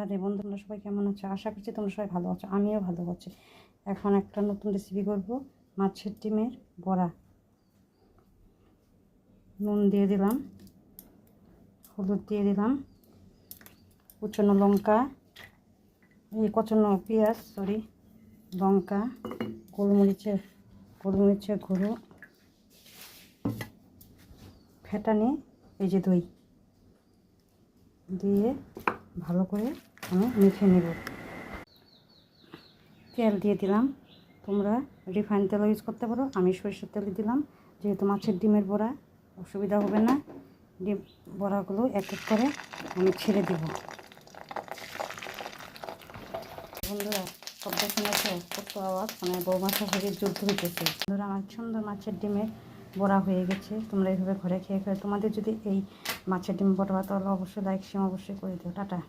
আরে বন্ধুরা সবাই কেমন আছো? আশা করছি তোমরা সবাই ভালো আছো, আমিও ভালো আছি। এখন একটা নতুন রেসিপি করব, মাছের ডিমের বড়া। নুন দিয়ে দিলাম, হলুদ দিয়ে দিলাম, কুচনো লঙ্কা, কুচনো পেঁয়াজ, লঙ্কা, গোলমরিচের গুঁড়ো, ফেটানি, এই যে দই দিয়ে ভালো করে আমি মেখে নেব। তেল দিয়ে দিলাম, তোমরা রিফাইন তেলও ইউজ করতে পারো, আমি সরিষার তেল দিলাম। যেহেতু মাছের ডিমের বড়া, অসুবিধা হবে না। ডিম বড়াগুলো এক এক করে আমি ছেড়ে দেব। বন্ধুরা শব্দ শুনেছো? কত আওয়াজ, মানে বৌমা শাশুড়ির যুদ্ধ হইতেছে। বন্ধুরা আমার সুন্দর মাছের ডিমের বড়া হয়ে গেছে। তোমরা এইভাবে ঘরে খেয়ে তোমাদের যদি এই মাছের ডিম বড়া, তাহলে অবশ্যই লাইক শেয়ার অবশ্যই করে দিও। টাটা।